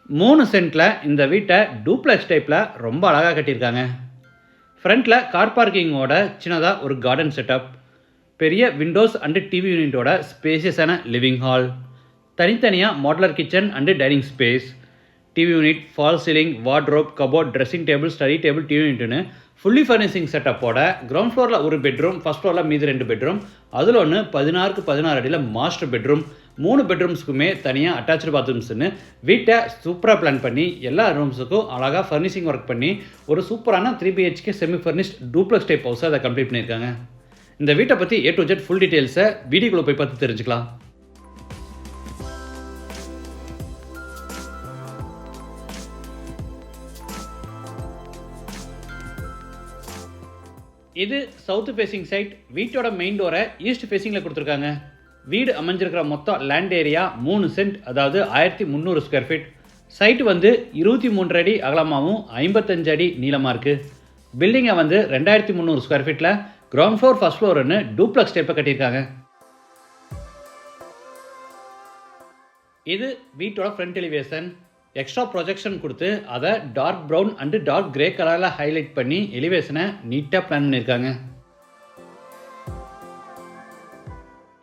3 சென்ட்ல இந்த வீட்டை டூப்ளெக்ஸ் டைப்பில் ரொம்ப அழகாக கட்டியிருக்காங்க. ஃப்ரண்ட்டில் கார் பார்க்கிங்கோட சின்னதாக ஒரு கார்டன் செட்டப், பெரிய விண்டோஸ் அண்டு டிவி யூனிட்டோட ஸ்பேசியஸான லிவிங் ஹால், தனித்தனியாக modular kitchen and dining space, TV unit, fall ceiling, wardrobe, cupboard, dressing table, study table, TV யூனிட்னு ஃபுல்லி ஃபர்னிஷிங் செட்டப்போட கிரவுண்ட் ஃப்ளோரில் ஒரு பெட்ரூம், ஃபஸ்ட் ஃப்ளோரில் மீது 2 பெட்ரூம், அதில் ஒன்று 16க்கு 16 அடியில் மாஸ்டர் பெட்ரூம், 3 பெட்ரூம்ஸ்க்குமே தனியாக அட்டாச்சு பாத்ரூம்ஸ்னு வீட்டை சூப்பராக பிளான் பண்ணி எல்லா ரூம்ஸுக்கும் அழகாக ஃபர்னிஷிங் ஒர்க் பண்ணி ஒரு சூப்பரான 3 BHK semi furnished duplex type ஹவுஸை அதை கம்ப்ளீட் பண்ணியிருக்காங்க. இந்த வீட்டை பற்றி A to Z ஃபுல் டீட்டெயில்ஸை வீடியோக்குள்ளே போய் பார்த்து தெரிஞ்சுக்கலாம். இது சவுத் ஃபேசிங் சைட். வீட்டோட மெயின் டோரை ஈஸ்ட் ஃபேசிங்கில் கொடுத்துருக்காங்க. வீடு அமைஞ்சிருக்கிற மொத்தம் லேண்ட் ஏரியா 3 சென்ட், அதாவது 1300 ஸ்கொயர் ஃபீட். சைட்டு வந்து 23 அடி அகலமாகவும் 55 அடி நீளமாக இருக்குது. பில்டிங்கை வந்து 2300 ஸ்கொயர் ஃபீட்டில் கிரவுண்ட் ஃப்ளோர் ஃபர்ஸ்ட் ஃப்ளோர்னு டூப்ளெக்ஸ் டைப்பை கட்டியிருக்காங்க. இது வீட்டோட ஃப்ரண்ட் எலிவேஷன். எக்ஸ்ட்ரா ப்ரொஜெக்ஷன் கொடுத்து அதை dark brown and dark grey கலரில் ஹைலைட் பண்ணி எலிவேஷனை நீட்டாக பிளான் பண்ணியிருக்காங்க.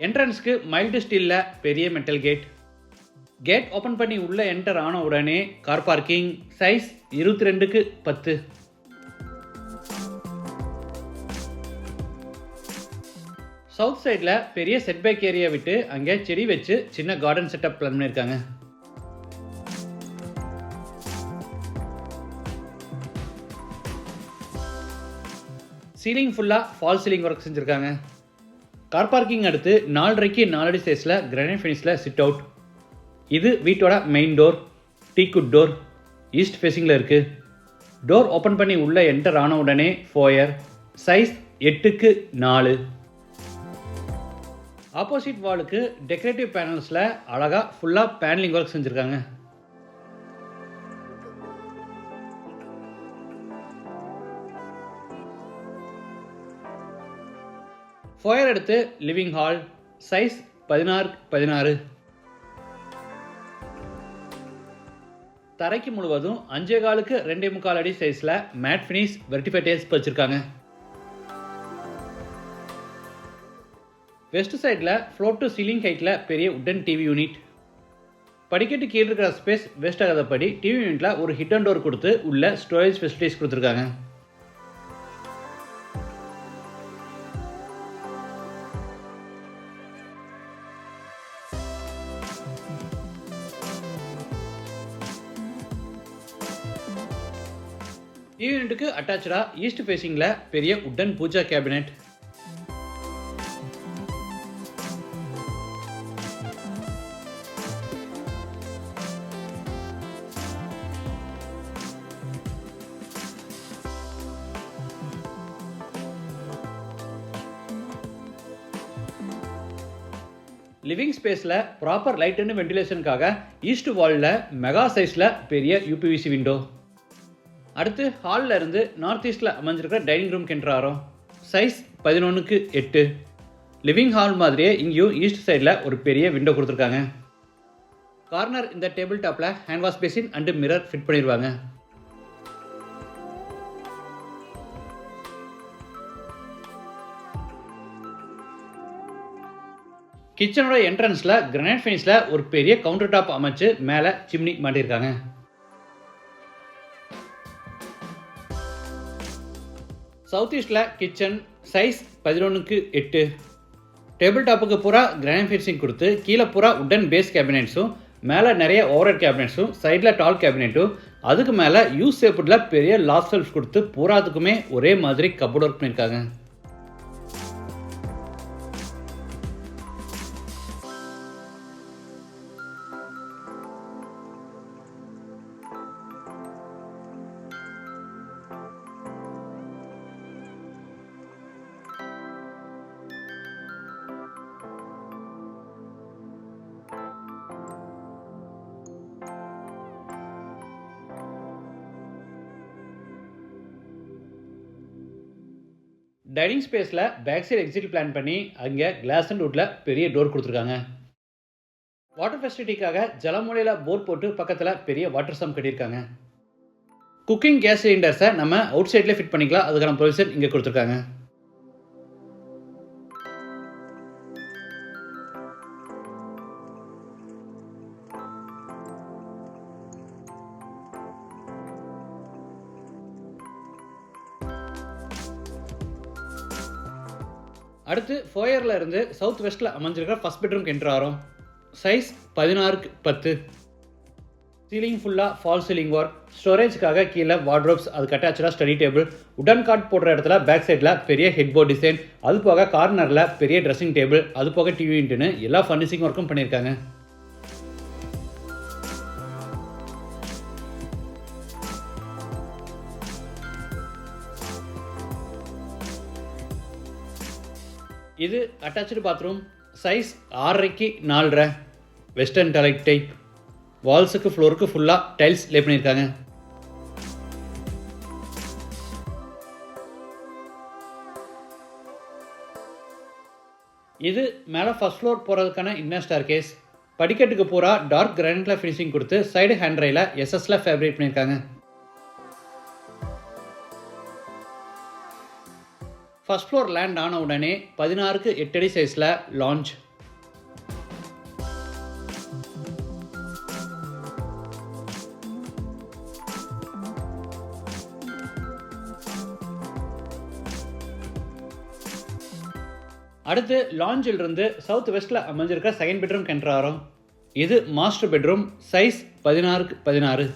என்ட்ரன்ஸ்க்கு மைல்டு ஸ்டீலில் பெரிய மெட்டல் கேட். கேட் ஓப்பன் பண்ணி உள்ளே என்டர் ஆன உடனே கார் பார்க்கிங், சைஸ் 22க்கு 10. சவுத் சைடில் பெரிய செட்பேக் ஏரியா விட்டு அங்கே செடி வச்சு சின்ன கார்டன் செட்டப் பிளான் பண்ணியிருக்காங்க. சீலிங் ஃபுல்லாக ஃபால் சீலிங் ஒர்க் செஞ்சுருக்காங்க. கார் பார்க்கிங் அடுத்து 4.5க்கு 4 அடி சைஸில் கிரானைட் ஃபினிஷில் சிட் அவுட். இது வீட்டோட main door, teakwood door, east ஃபேஸிங்கில் இருக்குது. டோர் ஓப்பன் பண்ணி உள்ளே என்டர் ஆன உடனே ஃபோயர், சைஸ் 8க்கு 4. ஆப்போசிட் வாலுக்கு டெக்கரேட்டிவ் பேனல்ஸில் அழகாக ஃபுல்லாக பேனலிங் ஒர்க் செஞ்சுருக்காங்க. ஃபோயர் எடுத்து லிவிங் ஹால், சைஸ் 16x16. தரைக்கு முழுவதும் 5.25க்கு 2.25 அடி சைஸில் மேட் ஃபினிஷ் வெர்டிஃபை டைல்ஸ் வச்சுருக்காங்க. வெஸ்ட் சைடில் ஃப்ளோர் டு சீலிங் ஹைட்டில் பெரிய உட்டன் டிவி யூனிட். படிக்கட்டு கீழே இருக்கிற ஸ்பேஸ் வேஸ்ட் ஆகாதபடி டிவி யூனிட்டில் ஒரு ஹிட் அண்ட் டோர் கொடுத்து உள்ள ஸ்டோரேஜ் ஃபெசிலிட்டிஸ் கொடுத்துருக்காங்க. டிவி யூனிட்டுக்கு அட்டாச்சாக ஈஸ்ட் ஃபேஸிங்கில் பெரிய உட்டன் பூஜா கேபினெட். லிவிங் ஸ்பேஸில் ப்ராப்பர் லைட் அண்ட் வென்டிலேஷனுக்காக ஈஸ்ட் வாலில் மெகா சைஸில் பெரிய UPVC விண்டோ. அடுத்து ஹாலில் இருந்து நார்த் ஈஸ்டில் அமைஞ்சிருக்கிற டைனிங் ரூம் கென்றாரோம், சைஸ் 11க்கு 8. லிவிங் ஹால் மாதிரியே இங்கேயும் ஈஸ்ட் சைடில் ஒரு பெரிய விண்டோ கொடுத்துருக்காங்க. கார்னர் இந்த டேபிள் டாப்பில் hand wash basin and mirror fit பண்ணிடுவாங்க. கிச்சனோட என்ட்ரன்ஸில் கிரானைட் ஃபினிஷில் ஒரு பெரிய கவுண்டர் டாப் அமைச்சு மேலே சிம்னி மாட்டியிருக்காங்க. சவுத் ஈஸ்டில் கிச்சன், சைஸ் 11க்கு 8. டேபிள் டாப்புக்கு பூரா கிரானைட் ஃபினிஷிங் கொடுத்து கீழே பூரா உட்டன் பேஸ் கேபினெட்ஸும், மேலே நிறைய ஓவர்ஹெட் கேபினெட்ஸும், சைடில் டால் கேபினெட்டும், அதுக்கு மேலே யூஸ் ஷேப்பில் பெரிய லாஃப்ட் ஷெல்ஃப்ஸ் கொடுத்து பூராத்துக்குமே ஒரே மாதிரி கபோர்ட் ஒர்க் பண்ணியிருக்காங்க. டைனிங் ஸ்பேஸில் பேக் சைடு எக்ஸிட் பிளான் பண்ணி அங்கே கிளாஸ் அண்ட் வுட்டில் பெரிய டோர் கொடுத்துருக்காங்க. வாட்டர் ஃபெசிலிட்டிக்காக ஜலமூலையில் போர் போட்டு பக்கத்தில் பெரிய வாட்டர் சம் கட்டியிருக்காங்க. குக்கிங் கேஸ் சிலிண்டர்ஸை நம்ம அவுட் சைட்லேயே ஃபிட் பண்ணிக்கலாம். அதுக்கான ப்ரொவிஷன் இங்கே கொடுத்துருக்காங்க. அடுத்து ஃபோயரில் இருந்து சவுத் வெஸ்ட்டில் அமைஞ்சிருக்கிற ஃபஸ்ட் பெட்ரூம்க்கு என்ட்ரு ஆகிறோம். Size 16x10. சீலிங் ஃபுல்லாக ஃபால் சீலிங் ஒர்க். ஸ்டோரேஜ்க்காக கீழே வார்ட்ரோப்ஸ், அதுக்கு அட்டாச்சாக ஸ்டடி டேபிள். உடன் கார்ட் போடுற இடத்துல பேக் சைடில் பெரிய ஹெட் போர்ட் டிசைன், அது போக கார்னரில் பெரிய ட்ரெஸ்ஸிங் டேபிள், அது போக டிவி யூனிட்னு எல்லா ஃபர்னிஷிங் ஒர்க்கும் பண்ணியிருக்காங்க. இது attach bathroom. Size 6x4. Western toilet type. வால்ஸுக்கு ஃப்ளோருக்கு ஃபுல்லாக டைல்ஸ் லே பண்ணியிருக்காங்க. இது மேலே ஃபர்ஸ்ட் ஃப்ளோர் போகிறதுக்கான இன்னர் ஸ்டார் கேஸ். படிக்கட்டுக்கு பூரா டார்க் கிரானைட்டில் ஃபினிஷிங் கொடுத்து சைடு ஹேண்ட் ரயில எஸ்எஸ்ல ஃபேப்ரிக் பண்ணியிருக்காங்க. ஃபர்ஸ்ட் ஃப்ளோர் லேண்ட் ஆன உடனே 16x8 அடி சைஸில் லான்ச். அடுத்து லாஞ்சில் இருந்து சவுத் வெஸ்ட்டில் அமைஞ்சிருக்க செகண்ட் பெட்ரூம் என்ட்ரு ஆகிறோம். இது master bedroom. Size 16x16.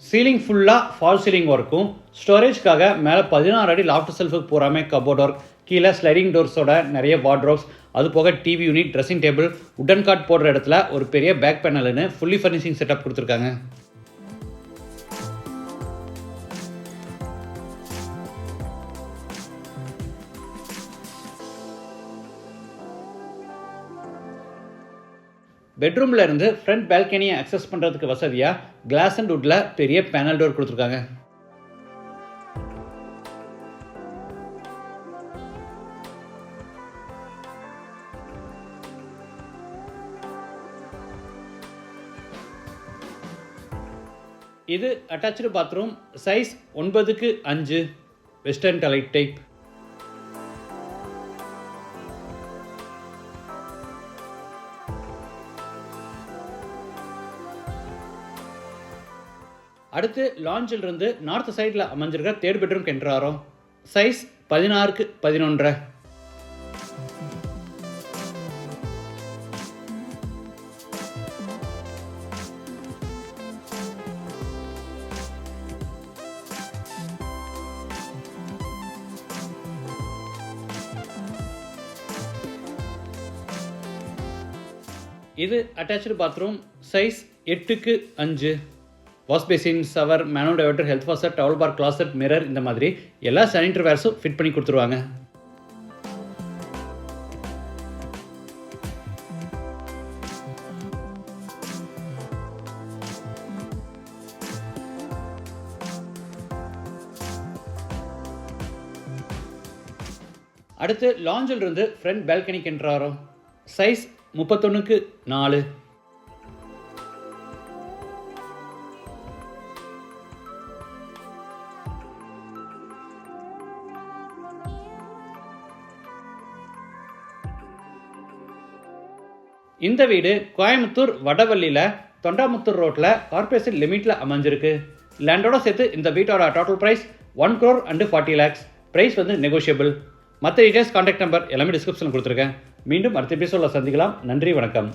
Ceiling ஃபுல்லாக ஃபால் சீலிங் ஒர்க்கும். ஸ்டோரேஜ்க்காக மேலே 16 அடி லாஃப்ட் செல்ஃபுக்கு பூராமே கபோர்ட் ஒர்க். கீழே ஸ்லைடிங் டோர்ஸோட நிறைய வார்ட்ரோப்ஸ், அது போக டிவி யூனிட், ட்ரெஸ்ஸிங் டேபிள், உடன் கார்ட் போடுற இடத்துல ஒரு பெரிய பேக் பேனல்னு ஃபுல்லி ஃபர்னிஷிங் செட்டப் கொடுத்துருக்காங்க. பெட்ரூமில் இருந்து ஃப்ரண்ட் பால்கனியை அக்சஸ் பண்ணுறதுக்கு வசதியாக கிளாஸ் அண்ட் வுட்டில் பெரிய பேனல் டோர் கொடுத்துருக்காங்க. இது attach bathroom. Size 9x5. Western toilet type. அடுத்து லாஞ்சில் இருந்து நார்த் சைடில் அமைஞ்சிருக்கிற தேர்ட் பெட்ரூம் என்ட்ரு ஆகிறோம். Size 16x11. இது attach bathroom. Size 8x5. Wash basin, shower, manual diverter, health washer, towel bar, closet, mirror, இந்த மாதிரி எல்லா சானிட்டரி வேர்ஸும் ஃபிட் பண்ணி கொடுத்துருவாங்க. அடுத்து லாஞ்சில் இருந்து ஃப்ரண்ட் பால்கனிக்கு என்ட்ரு ஆகிறோம். Size 31x4. இந்த வீடு கோயம்புத்தூர் வடவள்ளியில் தொண்டாமுத்தூர் ரோட்டில் கார்பரேஷன் லிமிட்டில் அமைஞ்சிருக்கு. லேண்டோட சேர்த்து இந்த வீட்டோட டோட்டல் ப்ரைஸ் 1,40 lakhs. ப்ரைஸ் வந்து நெகோஷியபிள். மற்ற டீடைல்ஸ், கான்டாக்ட் நம்பர் எல்லாமே டிஸ்கிரிப்ஷனில் கொடுத்துருக்கேன். மீண்டும் அடுத்த எபிசோடில் சந்திக்கலாம். நன்றி, வணக்கம்.